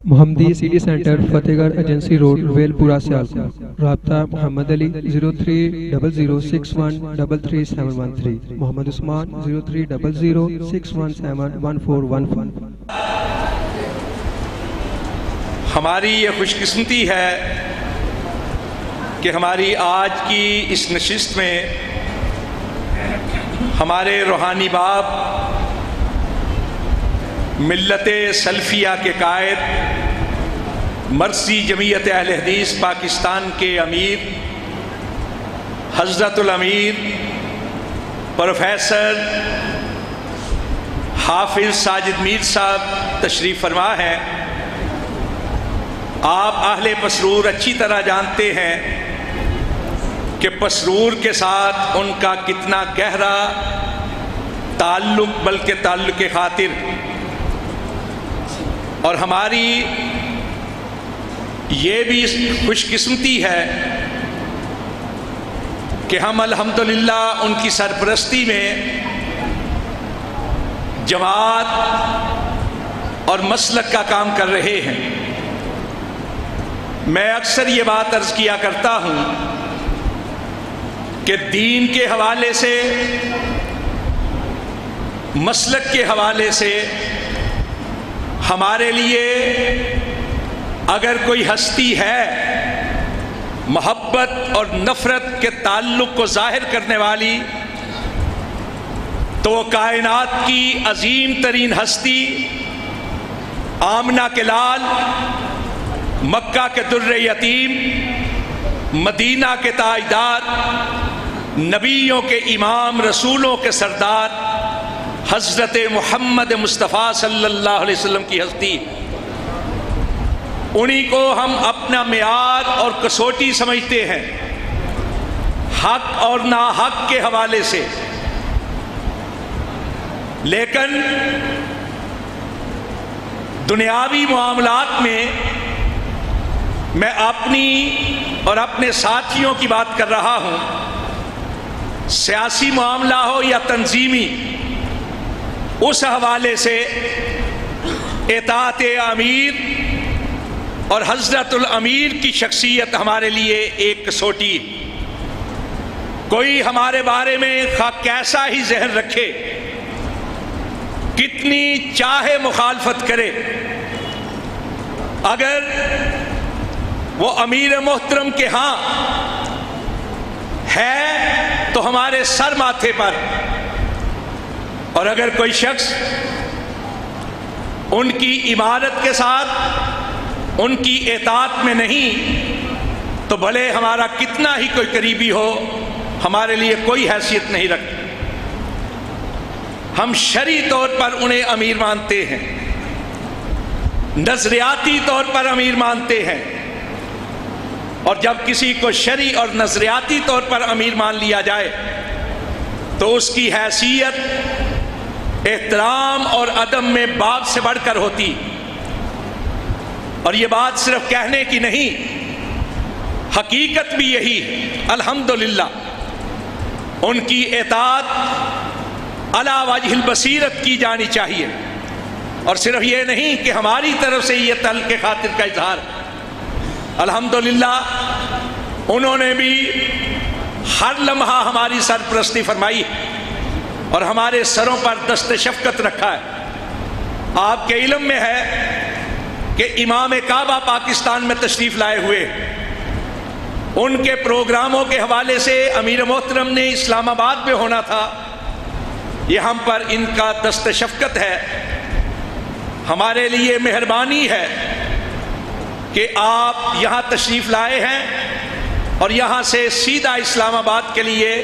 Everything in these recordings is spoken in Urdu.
محمدی سٹی سینٹر فتح گڑھ ایجنسی روڈ ویل پورہ سیالکوٹ۔ رابطہ محمد علی 0300613373 محمد عثمان 030061711415۔ ہماری یہ خوش قسمتی ہے کہ ہماری آج کی اس نشست میں ہمارے روحانی باپ ملت سلفیہ کے قائد مرثی جمعیت اہل حدیث پاکستان کے امیر حضرت الامیر پروفیسر حافظ ساجد میر صاحب تشریف فرما ہیں۔ آپ اہل پسرور اچھی طرح جانتے ہیں کہ پسرور کے ساتھ ان کا کتنا گہرا تعلق، بلکہ تعلق خاطر، اور ہماری یہ بھی خوش قسمتی ہے کہ ہم الحمدللہ ان کی سرپرستی میں جماعت اور مسلک کا کام کر رہے ہیں۔ میں اکثر یہ بات عرض کیا کرتا ہوں کہ دین کے حوالے سے، مسلک کے حوالے سے ہمارے لیے اگر کوئی ہستی ہے محبت اور نفرت کے تعلق کو ظاہر کرنے والی، تو وہ کائنات کی عظیم ترین ہستی آمنہ کے لال، مکہ کے در یتیم، مدینہ کے تاجدار، نبیوں کے امام، رسولوں کے سردار حضرت محمد مصطفیٰ صلی اللہ علیہ وسلم کی ہستی، انہی کو ہم اپنا معیار اور کسوٹی سمجھتے ہیں حق اور ناحق کے حوالے سے۔ لیکن دنیاوی معاملات میں میں اپنی اور اپنے ساتھیوں کی بات کر رہا ہوں، سیاسی معاملہ ہو یا تنظیمی، اس حوالے سے اطاعت امیر اور حضرت الامیر کی شخصیت ہمارے لیے ایک کسوٹی۔ کوئی ہمارے بارے میں خواہ کیسا ہی ذہن رکھے، کتنی چاہے مخالفت کرے، اگر وہ امیر محترم کے ہاں ہے تو ہمارے سر ماتھے پر، اور اگر کوئی شخص ان کی عمارت کے ساتھ ان کی اطاعت میں نہیں، تو بھلے ہمارا کتنا ہی کوئی قریبی ہو، ہمارے لیے کوئی حیثیت نہیں رکھتا۔ ہم شرعی طور پر انہیں امیر مانتے ہیں، نظریاتی طور پر امیر مانتے ہیں، اور جب کسی کو شرعی اور نظریاتی طور پر امیر مان لیا جائے تو اس کی حیثیت احترام اور ادب میں باپ سے بڑھ کر ہوتی۔ اور یہ بات صرف کہنے کی نہیں، حقیقت بھی یہی ہے۔ الحمدللہ ان کی اطاعت علی وجہ البصیرت کی جانی چاہیے، اور صرف یہ نہیں کہ ہماری طرف سے یہ تعلق خاطر کا اظہار۔ الحمدللہ انہوں نے بھی ہر لمحہ ہماری سرپرستی فرمائی اور ہمارے سروں پر دست شفقت رکھا ہے۔ آپ کے علم میں ہے کہ امام کعبہ پاکستان میں تشریف لائے ہوئے، ان کے پروگراموں کے حوالے سے امیر محترم نے اسلام آباد میں ہونا تھا، یہ ہم پر ان کا دست شفقت ہے، ہمارے لیے مہربانی ہے کہ آپ یہاں تشریف لائے ہیں اور یہاں سے سیدھا اسلام آباد کے لیے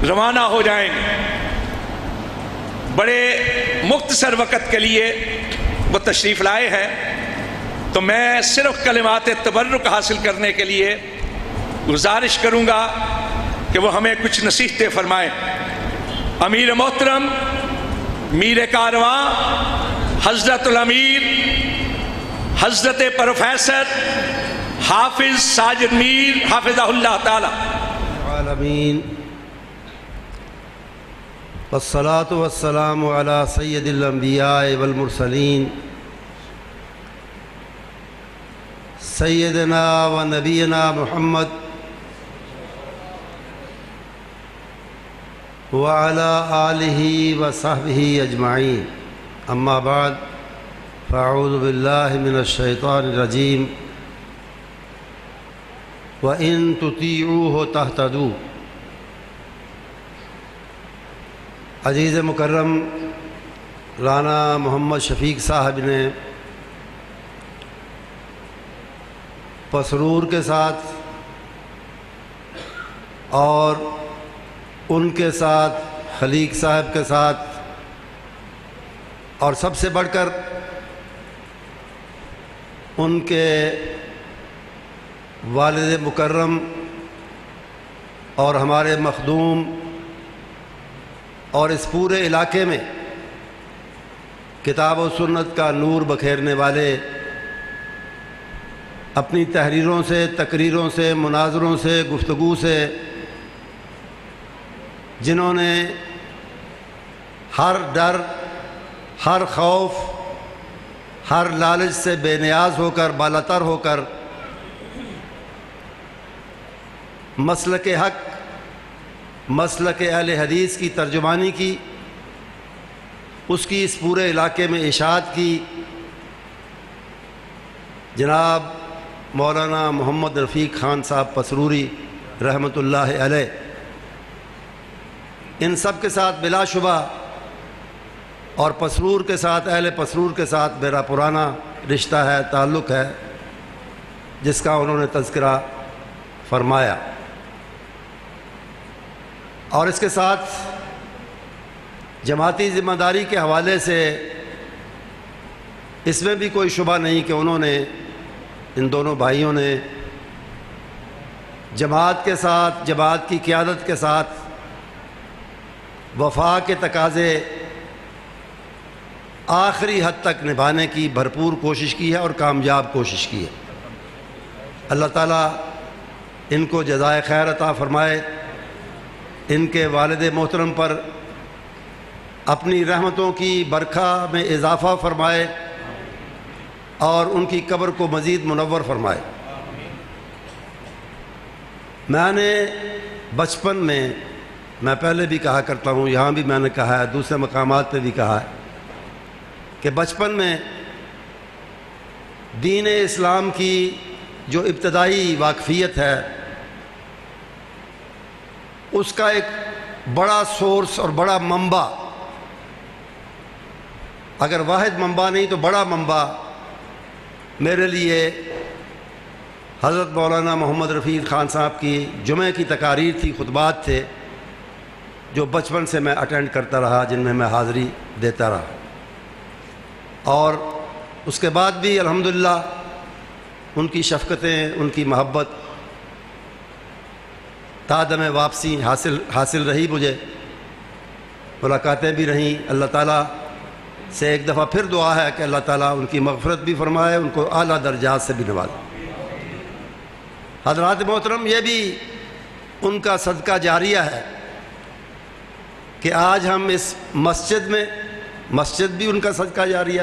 روانہ ہو جائیں گے۔ بڑے مختصر وقت کے لیے وہ تشریف لائے ہیں، تو میں صرف کلمات تبرک حاصل کرنے کے لیے گزارش کروں گا کہ وہ ہمیں کچھ نصیحتیں فرمائیں۔ امیر محترم میر کارواں حضرت الامیر حضرت پروفیسر حافظ ساجد میر حافظہ اللہ تعالی العالمین، والصلاة والسلام على سید الانبیاء والمرسلین سیدنا و نبینا محمد وعلی آلہ و صحبہ اجمعین، اما بعد فاعوذ باللہ من الشیطان الرجیم وَإِن تُطِيعُوهُ تَهْتَدُوا۔ عزیز مکرم رانا محمد شفیق صاحب نے پسرور کے ساتھ اور ان کے ساتھ خلیق صاحب کے ساتھ اور سب سے بڑھ کر ان کے والد مکرم اور ہمارے مخدوم اور اس پورے علاقے میں کتاب و سنت کا نور بکھیرنے والے، اپنی تحریروں سے، تقریروں سے، مناظروں سے، گفتگو سے، جنہوں نے ہر ڈر، ہر خوف، ہر لالچ سے بے نیاز ہو کر، بالاتر ہو کر مسلک حق، مسلک اہل حدیث کی ترجمانی کی، اس کی اس پورے علاقے میں اشاعت کی، جناب مولانا محمد رفیق خان صاحب پسروری رحمۃ اللہ علیہ، ان سب کے ساتھ بلا شبہ اور پسرور کے ساتھ، اہل پسرور کے ساتھ میرا پرانا رشتہ ہے، تعلق ہے، جس کا انہوں نے تذکرہ فرمایا۔ اور اس کے ساتھ جماعتی ذمہ داری کے حوالے سے اس میں بھی کوئی شبہ نہیں کہ انہوں نے، ان دونوں بھائیوں نے جماعت کے ساتھ، جماعت کی قیادت کے ساتھ وفا کے تقاضے آخری حد تک نبھانے کی بھرپور کوشش کی ہے اور کامیاب کوشش کی ہے۔ اللہ تعالیٰ ان کو جزائے خیر عطا فرمائے، ان کے والد محترم پر اپنی رحمتوں کی برکھا میں اضافہ فرمائے اور ان کی قبر کو مزید منور فرمائے۔ میں نے بچپن میں پہلے بھی کہا کرتا ہوں، یہاں بھی میں نے کہا ہے، دوسرے مقامات پہ بھی کہا ہے کہ بچپن میں دین اسلام کی جو ابتدائی واقفیت ہے، اس کا ایک بڑا سورس اور بڑا منبع، اگر واحد منبع نہیں تو بڑا منبع میرے لیے حضرت مولانا محمد رفیق خان صاحب کی جمعہ کی تقاریر تھی، خطبات تھے، جو بچپن سے میں اٹینڈ کرتا رہا، جن میں حاضری دیتا رہا، اور اس کے بعد بھی الحمدللہ ان کی شفقتیں، ان کی محبت تا دم واپسی حاصل رہی، مجھے ملاقاتیں بھی رہیں۔ اللہ تعالیٰ سے ایک دفعہ پھر دعا ہے کہ اللہ تعالیٰ ان کی مغفرت بھی فرمائے، ان کو اعلیٰ درجات سے بھی نوازے۔ حضرات محترم، یہ بھی ان کا صدقہ جاریہ ہے کہ آج ہم اس مسجد میں، مسجد بھی ان کا صدقہ جاریہ،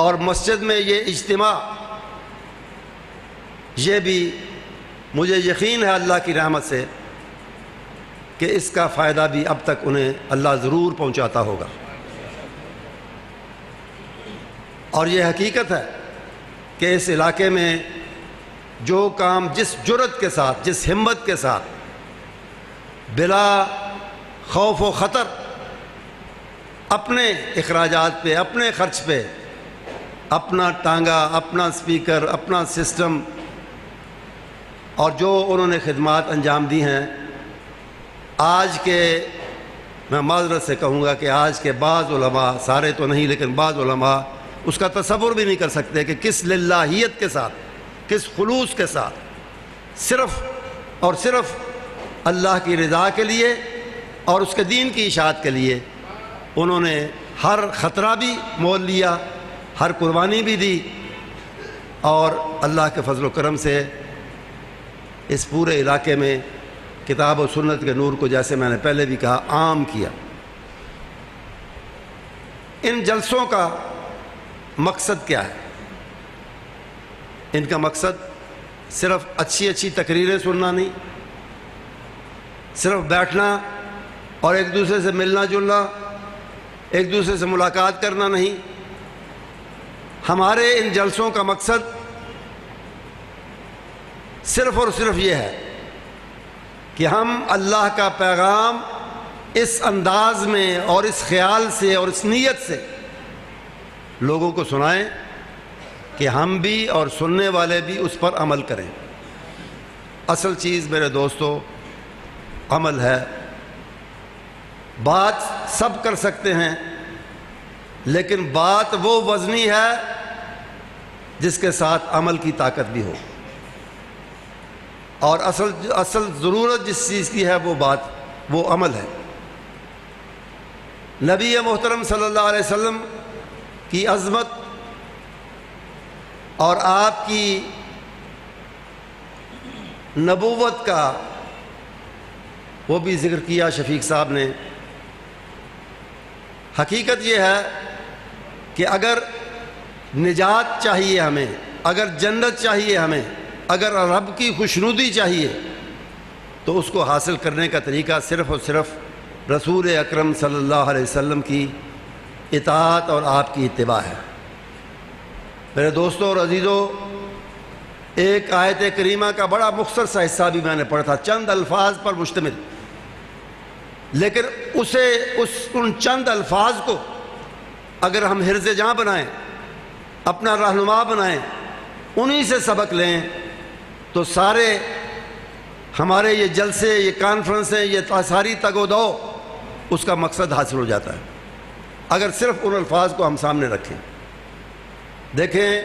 اور مسجد میں یہ اجتماع، یہ بھی مجھے یقین ہے اللہ کی رحمت سے کہ اس کا فائدہ بھی اب تک انہیں اللہ ضرور پہنچاتا ہوگا۔ اور یہ حقیقت ہے کہ اس علاقے میں جو کام جس جرأت کے ساتھ، جس ہمت کے ساتھ، بلا خوف و خطر، اپنے اخراجات پہ، اپنے خرچ پہ، اپنا ٹانگا، اپنا سپیکر، اپنا سسٹم، اور جو انہوں نے خدمات انجام دی ہیں، آج کے، میں معذرت سے کہوں گا کہ آج کے بعض علماء، سارے تو نہیں لیکن بعض علماء اس کا تصور بھی نہیں کر سکتے کہ کس للہیت کے ساتھ، کس خلوص کے ساتھ، صرف اور صرف اللہ کی رضا کے لیے اور اس کے دین کی اشاعت کے لیے انہوں نے ہر خطرہ بھی مول لیا، ہر قربانی بھی دی، اور اللہ کے فضل و کرم سے اس پورے علاقے میں کتاب و سنت کے نور کو، جیسے میں نے پہلے بھی کہا، عام کیا۔ ان جلسوں کا مقصد کیا ہے؟ ان کا مقصد صرف اچھی اچھی تقریریں سننا نہیں، صرف بیٹھنا اور ایک دوسرے سے ملنا جلنا، ایک دوسرے سے ملاقات کرنا نہیں۔ ہمارے ان جلسوں کا مقصد صرف اور صرف یہ ہے کہ ہم اللہ کا پیغام اس انداز میں اور اس خیال سے اور اس نیت سے لوگوں کو سنائیں کہ ہم بھی اور سننے والے بھی اس پر عمل کریں۔ اصل چیز میرے دوستو عمل ہے۔ بات سب کر سکتے ہیں، لیکن بات وہ وزنی ہے جس کے ساتھ عمل کی طاقت بھی ہو، اور اصل ضرورت جس چیز کی ہے وہ عمل ہے۔ نبی محترم صلی اللہ علیہ وسلم کی عظمت اور آپ کی نبوت کا وہ بھی ذکر کیا شفیق صاحب نے۔ حقیقت یہ ہے کہ اگر نجات چاہیے ہمیں، اگر جنت چاہیے ہمیں، اگر رب کی خوشنودی چاہیے، تو اس کو حاصل کرنے کا طریقہ صرف اور صرف رسول اکرم صلی اللہ علیہ وسلم کی اطاعت اور آپ کی اتباع ہے۔ میرے دوستوں اور عزیزوں، ایک آیت کریمہ کا بڑا مختصر سا حصہ بھی میں نے پڑھا تھا، چند الفاظ پر مشتمل، لیکن ان چند الفاظ کو اگر ہم حرز جاں بنائیں، اپنا رہنما بنائیں، انہی سے سبق لیں، تو سارے ہمارے یہ جلسے، یہ کانفرنسیں، یہ ساری تگ و دو، اس کا مقصد حاصل ہو جاتا ہے اگر صرف ان الفاظ کو ہم سامنے رکھیں۔ دیکھیں،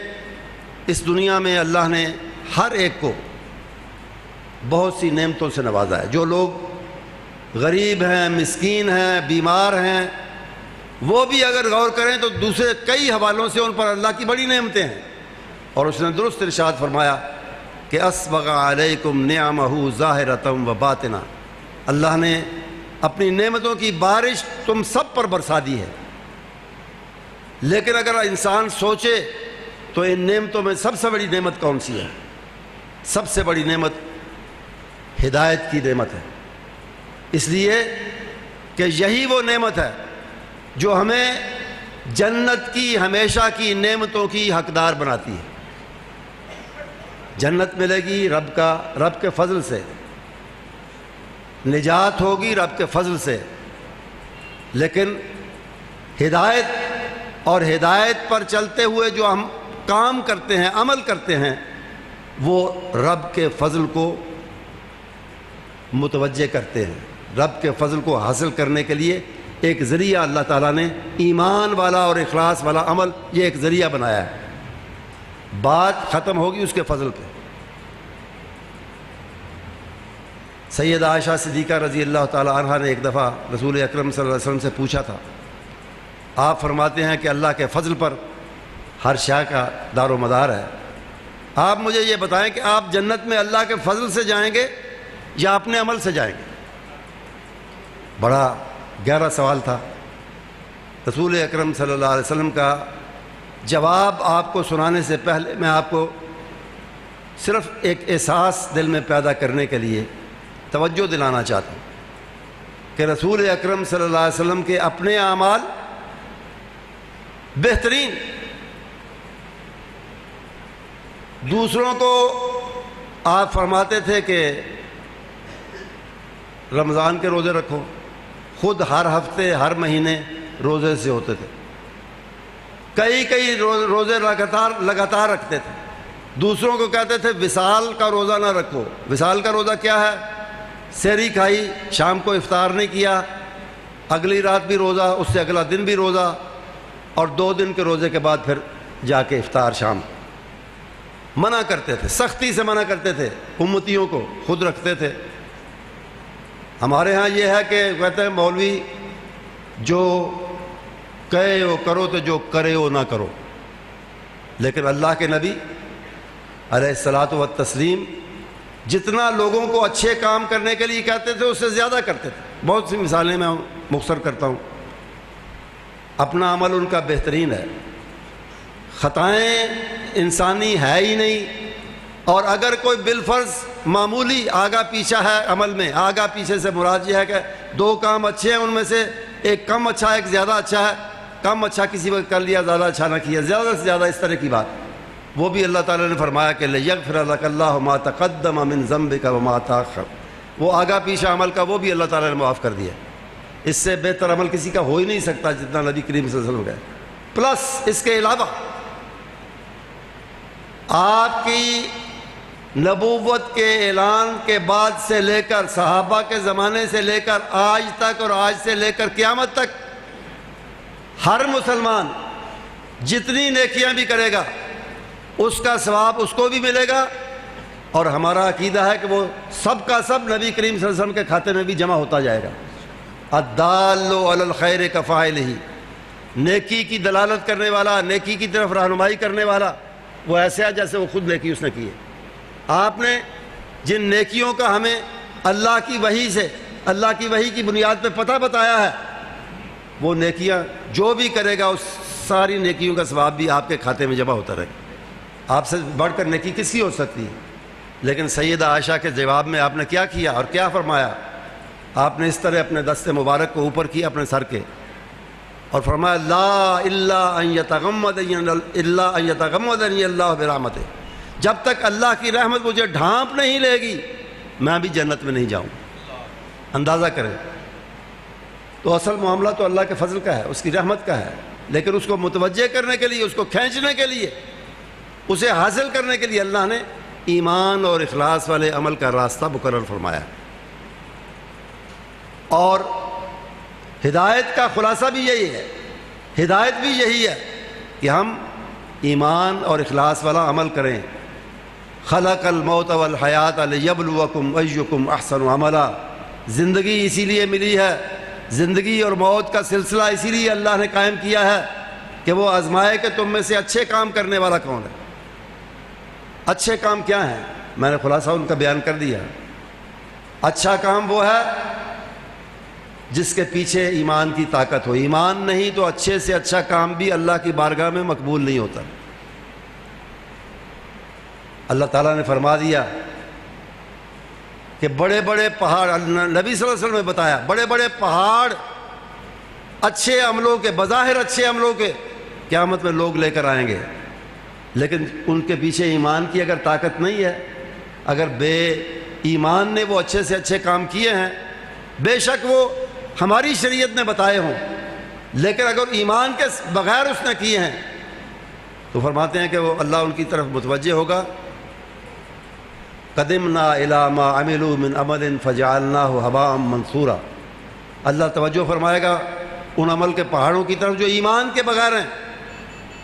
اس دنیا میں اللہ نے ہر ایک کو بہت سی نعمتوں سے نوازا ہے۔ جو لوگ غریب ہیں، مسکین ہیں، بیمار ہیں، وہ بھی اگر غور کریں تو دوسرے کئی حوالوں سے ان پر اللہ کی بڑی نعمتیں ہیں، اور اس نے درست ارشاد فرمایا کہ اسبغ علیکم نعمہ ظاہرۃ و باطنہ، اللہ نے اپنی نعمتوں کی بارش تم سب پر برسا دی ہے۔ لیکن اگر انسان سوچے تو ان نعمتوں میں سب سے بڑی نعمت کون سی ہے؟ سب سے بڑی نعمت ہدایت کی نعمت ہے، اس لیے کہ یہی وہ نعمت ہے جو ہمیں جنت کی ہمیشہ کی نعمتوں کی حقدار بناتی ہے۔ جنت ملے گی رب کے فضل سے، نجات ہوگی رب کے فضل سے، لیکن ہدایت اور ہدایت پر چلتے ہوئے جو ہم کام کرتے ہیں، عمل کرتے ہیں، وہ رب کے فضل کو متوجہ کرتے ہیں۔ رب کے فضل کو حاصل کرنے کے لیے ایک ذریعہ اللہ تعالیٰ نے ایمان والا اور اخلاص والا عمل، یہ ایک ذریعہ بنایا ہے۔ بات ختم ہوگی اس کے فضل پہ۔ سیدہ عائشہ صدیقہ رضی اللہ تعالیٰ عنہا نے ایک دفعہ رسول اکرم صلی اللہ علیہ وسلم سے پوچھا تھا، آپ فرماتے ہیں کہ اللہ کے فضل پر ہر شے کا دار و مدار ہے، آپ مجھے یہ بتائیں کہ آپ جنت میں اللہ کے فضل سے جائیں گے یا اپنے عمل سے جائیں گے؟ بڑا گہرا سوال تھا۔ رسول اکرم صلی اللہ علیہ وسلم کا جواب آپ کو سنانے سے پہلے میں آپ کو صرف ایک احساس دل میں پیدا کرنے کے لیے توجہ دلانا چاہتا ہوں کہ رسول اکرم صلی اللہ علیہ وسلم کے اپنے اعمال بہترین، دوسروں کو آپ فرماتے تھے کہ رمضان کے روزے رکھو، خود ہر ہفتے ہر مہینے روزے سے ہوتے تھے، کئی روزے لگاتار رکھتے تھے۔ دوسروں کو کہتے تھے وصال کا روزہ نہ رکھو۔ وصال کا روزہ کیا ہے؟ سحری کھائی، شام کو افطار نہیں کیا، اگلی رات بھی روزہ، اس سے اگلا دن بھی روزہ، اور 2 دن کے روزے کے بعد پھر جا کے افطار شام۔ منع کرتے تھے، سختی سے منع کرتے تھے امتیوں کو، خود رکھتے تھے۔ ہمارے ہاں یہ ہے کہ کہتے ہیں مولوی جو کہے وہ کرو تو جو کرے وہ نہ کرو، لیکن اللہ کے نبی علیہ الصلاۃ والتسلیم جتنا لوگوں کو اچھے کام کرنے کے لیے کہتے تھے اس سے زیادہ کرتے تھے۔ بہت سی مثالیں میں مختصر کرتا ہوں۔ اپنا عمل ان کا بہترین ہے، خطائیں انسانی ہے ہی نہیں، اور اگر کوئی بالفرض معمولی آگا پیچھا ہے عمل میں، آگا پیچھے سے مراد یہ ہے کہ دو کام اچھے ہیں، ان میں سے ایک کم اچھا ہے ایک زیادہ اچھا ہے، کم اچھا کسی وقت کر لیا زیادہ اچھا نہ کیا، زیادہ سے زیادہ اس طرح کی بات، وہ بھی اللہ تعالیٰ نے فرمایا کہ لِيَغْفِرَ لَكَ اللَّهُ مَا تَقَدَّمَ مِن ذَنبِكَ وَمَا تَأَخَّرَ، وہ آگا پیچھا عمل کا وہ بھی اللہ تعالیٰ نے معاف کر دیا۔ اس سے بہتر عمل کسی کا ہو ہی نہیں سکتا جتنا نبی کریم صلی اللہ علیہ وسلم کا ہے۔ پلس اس کے علاوہ آپ کی نبوت کے اعلان کے بعد سے لے کر صحابہ کے زمانے سے لے کر آج تک اور آج سے لے کر قیامت تک ہر مسلمان جتنی نیکیاں بھی کرے گا اس کا ثواب اس کو بھی ملے گا، اور ہمارا عقیدہ ہے کہ وہ سب کا سب نبی کریم صلی اللہ علیہ وسلم کے کھاتے میں بھی جمع ہوتا جائے گا۔ الدال علی الخیر کفاعلہ، نیکی کی دلالت کرنے والا، نیکی کی طرف رہنمائی کرنے والا وہ ایسے ہے جیسے وہ خود نیکی اس نے کی ہے۔ آپ نے جن نیکیوں کا ہمیں اللہ کی وحی سے، اللہ کی وحی کی بنیاد پہ پتہ بتایا ہے، وہ نیکیاں جو بھی کرے گا اس ساری نیکیوں کا ثواب بھی آپ کے کھاتے میں جمع ہوتا رہے گا۔ آپ سے بڑھ کر نیکی کس کی ہو سکتی ہے؟ لیکن سیدہ عائشہ کے جواب میں آپ نے کیا کیا اور کیا فرمایا؟ آپ نے اس طرح اپنے دست مبارک کو اوپر کیا اپنے سر کے اور فرمایا لا الا ان یتغمدنی اللہ برحمتہ، جب تک اللہ کی رحمت مجھے ڈھانپ نہیں لے گی میں بھی جنت میں نہیں جاؤں۔ اندازہ کریں، تو اصل معاملہ تو اللہ کے فضل کا ہے، اس کی رحمت کا ہے، لیکن اس کو متوجہ کرنے کے لیے، اس کو کھینچنے کے لیے، اسے حاصل کرنے کے لیے اللہ نے ایمان اور اخلاص والے عمل کا راستہ مقرر فرمایا۔ اور ہدایت کا خلاصہ بھی یہی ہے، ہدایت بھی یہی ہے کہ ہم ایمان اور اخلاص والا عمل کریں۔ خلق الموت والحیات لیبلوکم ایکم احسن عملا، زندگی اسی لیے ملی ہے، زندگی اور موت کا سلسلہ اسی لیے اللہ نے قائم کیا ہے کہ وہ آزمائے کہ تم میں سے اچھے کام کرنے والا کون ہے۔ اچھے کام کیا ہیں؟ میں نے خلاصہ ان کا بیان کر دیا۔ اچھا کام وہ ہے جس کے پیچھے ایمان کی طاقت ہو، ایمان نہیں تو اچھے سے اچھا کام بھی اللہ کی بارگاہ میں مقبول نہیں ہوتا۔ اللہ تعالیٰ نے فرما دیا کہ بڑے بڑے پہاڑ، نبی صلی اللہ علیہ وسلم نے بتایا، بڑے بڑے پہاڑ اچھے عملوں کے، بظاہر اچھے عملوں کے قیامت میں لوگ لے کر آئیں گے، لیکن ان کے پیچھے ایمان کی اگر طاقت نہیں ہے، اگر بے ایمان نے وہ اچھے سے اچھے کام کیے ہیں، بے شک وہ ہماری شریعت نے بتائے ہوں، لیکن اگر ایمان کے بغیر اس نے کیے ہیں تو فرماتے ہیں کہ وہ اللہ ان کی طرف متوجہ ہوگا۔ قدمنا الی ما عملوا من عمل فجعلناہ ھباء منثورا، اللہ توجہ فرمائے گا ان عمل کے پہاڑوں کی طرف جو ایمان کے بغیر ہیں،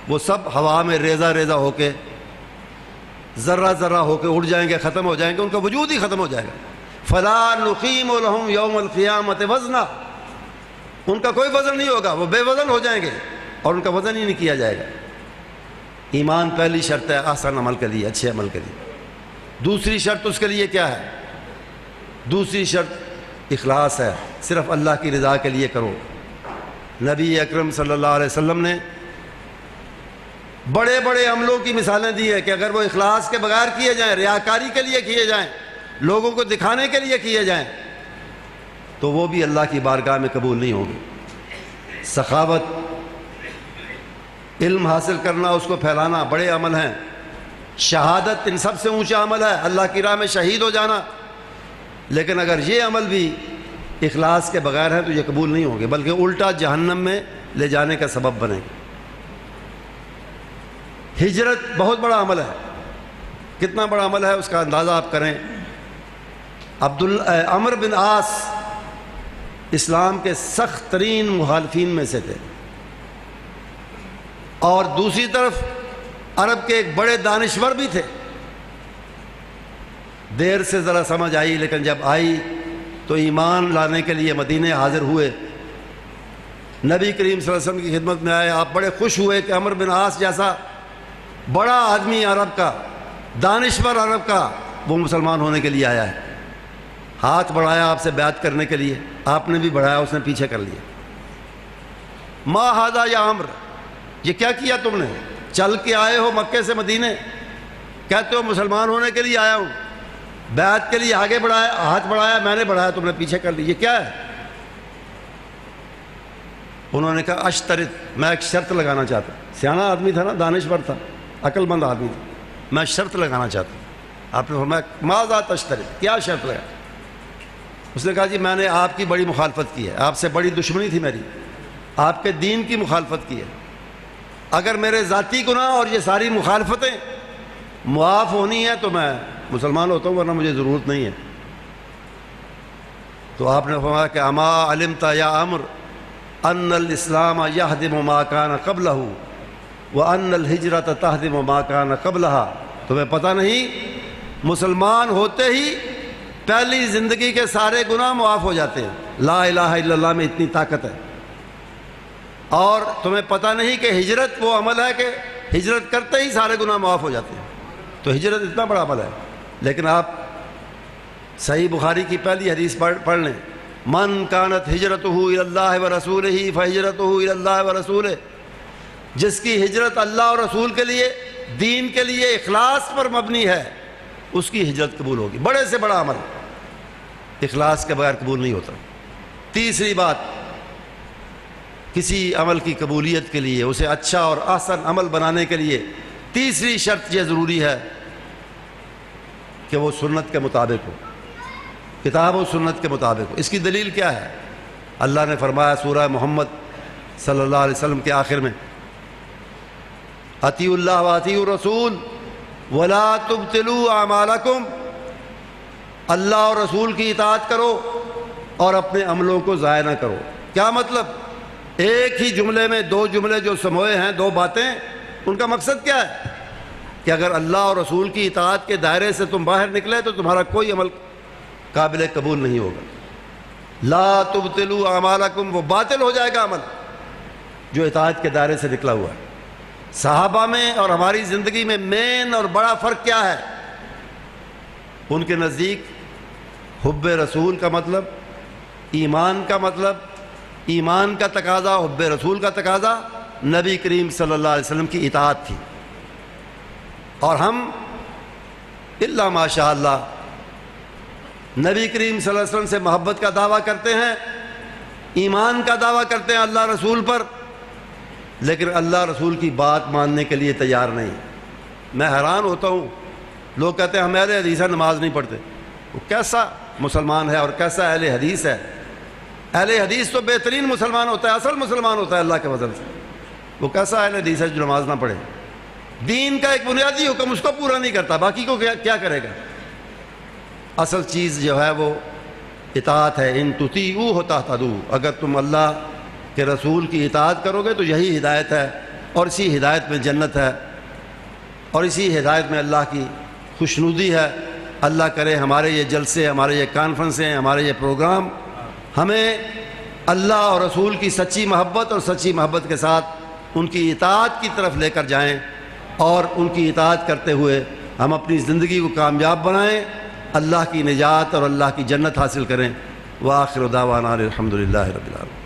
وہ سب ہوا میں ریزہ ریزہ ہو کے، ذرہ ذرہ ہو کے اڑ جائیں گے، ختم ہو جائیں گے، ان کا وجود ہی ختم ہو جائے گا۔ فلا نقیم لہم یوم القیامۃ وزنا، ان کا کوئی وزن نہیں ہوگا، وہ بے وزن ہو جائیں گے اور ان کا وزن ہی نہیں کیا جائے گا۔ ایمان پہلی شرط ہے احسن عمل کے لیے، اچھے عمل کے لیے۔ دوسری شرط اس کے لیے کیا ہے؟ دوسری شرط اخلاص ہے، صرف اللہ کی رضا کے لیے کرو۔ نبی اکرم صلی اللہ علیہ وسلم نے بڑے بڑے عملوں کی مثالیں دی ہیں کہ اگر وہ اخلاص کے بغیر کیے جائیں، ریاکاری کے لیے کیے جائیں، لوگوں کو دکھانے کے لیے کیے جائیں، تو وہ بھی اللہ کی بارگاہ میں قبول نہیں ہوں گے۔ سخاوت، علم حاصل کرنا، اس کو پھیلانا بڑے عمل ہیں۔ شہادت ان سب سے اونچا عمل ہے، اللہ کی راہ میں شہید ہو جانا، لیکن اگر یہ عمل بھی اخلاص کے بغیر ہے تو یہ قبول نہیں ہوں گے، بلکہ الٹا جہنم میں لے جانے کا سبب بنے گے۔ ہجرت بہت بڑا عمل ہے، کتنا بڑا عمل ہے اس کا اندازہ آپ کریں۔ عمرو بن عاص اسلام کے سخت ترین مخالفین میں سے تھے، اور دوسری طرف عرب کے ایک بڑے دانشور بھی تھے۔ دیر سے ذرا سمجھ آئی، لیکن جب آئی تو ایمان لانے کے لیے مدینے حاضر ہوئے، نبی کریم صلی اللہ علیہ وسلم کی خدمت میں آئے۔ آپ بڑے خوش ہوئے کہ عمرو بن عاص جیسا بڑا آدمی عرب کا، دانشور عرب کا، وہ مسلمان ہونے کے لیے آیا ہے۔ ہاتھ بڑھایا آپ سے بیعت کرنے کے لیے، آپ نے بھی بڑھایا، اس نے پیچھے کر لیا۔ ما ھذا یا عمرو، یہ کیا کیا تم نے؟ چل کے آئے ہو مکے سے مدینے، کہتے ہو مسلمان ہونے کے لیے آیا ہوں، بیعت کے لیے آگے بڑھایا، ہاتھ بڑھایا، میں نے بڑھایا، تم نے پیچھے کر لی، یہ کیا ہے؟ انہوں نے کہا اشترط، میں ایک شرط لگانا چاہتا ہوں۔ سیانا آدمی تھا نا، دانشور تھا، عقل مند آدمی تھا، میں شرط لگانا چاہتا ہوں۔ آپ نے فرمایا ماذا تشترط، کیا شرط لگا؟ اس نے کہا جی میں نے آپ کی بڑی مخالفت کی ہے، آپ سے بڑی دشمنی تھی میری، آپ کے دین کی مخالفت کی ہے، اگر میرے ذاتی گناہ اور یہ ساری مخالفتیں معاف ہونی ہے تو میں مسلمان ہوتا ہوں، ورنہ مجھے ضرورت نہیں ہے۔ تو آپ نے فرمایا کہ اما علمت یا عمر ان الاسلام یہدم ما کان قبلہ وان الہجرۃ تہدم ما کان قبلہا، تمہیں پتہ نہیں مسلمان ہوتے ہی پہلی زندگی کے سارے گناہ معاف ہو جاتے ہیں، لا الہ الا اللہ میں اتنی طاقت ہے۔ اور تمہیں پتہ نہیں کہ ہجرت وہ عمل ہے کہ ہجرت کرتے ہی سارے گناہ معاف ہو جاتے ہیں، تو ہجرت اتنا بڑا عمل ہے۔ لیکن آپ صحیح بخاری کی پہلی حدیث پڑھ لیں، من کانت ہجرتہ الی اللہ ورسولہ فہجرتہ الی اللہ ورسولہ، جس کی ہجرت اللہ اور رسول کے لیے، دین کے لیے اخلاص پر مبنی ہے، اس کی ہجرت قبول ہوگی۔ بڑے سے بڑا عمل اخلاص کے بغیر قبول نہیں ہوتا۔ تیسری بات، کسی عمل کی قبولیت کے لیے، اسے اچھا اور احسن عمل بنانے کے لیے تیسری شرط یہ ضروری ہے کہ وہ سنت کے مطابق ہو، کتاب و سنت کے مطابق ہو۔ اس کی دلیل کیا ہے؟ اللہ نے فرمایا سورہ محمد صلی اللہ علیہ وسلم کے آخر میں، اطیعوا اللہ واطیعوا الرسول ولا تبطلوا اعمالکم، اللہ اور رسول کی اطاعت کرو اور اپنے عملوں کو ضائع نہ کرو۔ کیا مطلب؟ ایک ہی جملے میں دو جملے جو سموئے ہیں، دو باتیں، ان کا مقصد کیا ہے؟ کہ اگر اللہ اور رسول کی اطاعت کے دائرے سے تم باہر نکلے تو تمہارا کوئی عمل قابل قبول نہیں ہوگا۔ لا تبطلوا اعمالکم، وہ باطل ہو جائے گا عمل جو اطاعت کے دائرے سے نکلا ہوا ہے۔ صحابہ میں اور ہماری زندگی میں مین اور بڑا فرق کیا ہے؟ ان کے نزدیک حب رسول کا مطلب، ایمان کا مطلب، ایمان کا تقاضا، حب رسول کا تقاضا نبی کریم صلی اللہ علیہ وسلم کی اطاعت تھی۔ اور ہم الا ماشاء اللہ نبی کریم صلی اللہ علیہ وسلم سے محبت کا دعویٰ کرتے ہیں، ایمان کا دعویٰ کرتے ہیں اللہ رسول پر، لیکن اللہ رسول کی بات ماننے کے لیے تیار نہیں۔ میں حیران ہوتا ہوں، لوگ کہتے ہیں ہم اہل حدیث ہیں، نماز نہیں پڑھتے۔ وہ کیسا مسلمان ہے اور کیسا اہل حدیث ہے؟ اہل حدیث تو بہترین مسلمان ہوتا ہے، اصل مسلمان ہوتا ہے اللہ کے فضل سے۔ وہ کیسا اہل حدیث ہے جو نماز نہ پڑھے؟ دین کا ایک بنیادی حکم اس کو پورا نہیں کرتا، باقی کو کیا کرے گا؟ اصل چیز جو ہے وہ اطاعت ہے، ان تطیعوہ تہتدوا، اگر تم اللہ کہ رسول کی اطاعت کرو گے تو یہی ہدایت ہے، اور اسی ہدایت میں جنت ہے، اور اسی ہدایت میں اللہ کی خوشنودی ہے۔ اللہ کرے ہمارے یہ جلسے، ہمارے یہ کانفرنسیں، ہمارے یہ پروگرام ہمیں اللہ اور رسول کی سچی محبت اور سچی محبت کے ساتھ ان کی اطاعت کی طرف لے کر جائیں، اور ان کی اطاعت کرتے ہوئے ہم اپنی زندگی کو کامیاب بنائیں، اللہ کی نجات اور اللہ کی جنت حاصل کریں۔ وآخر دعوانا الحمدللہ رب العالمین۔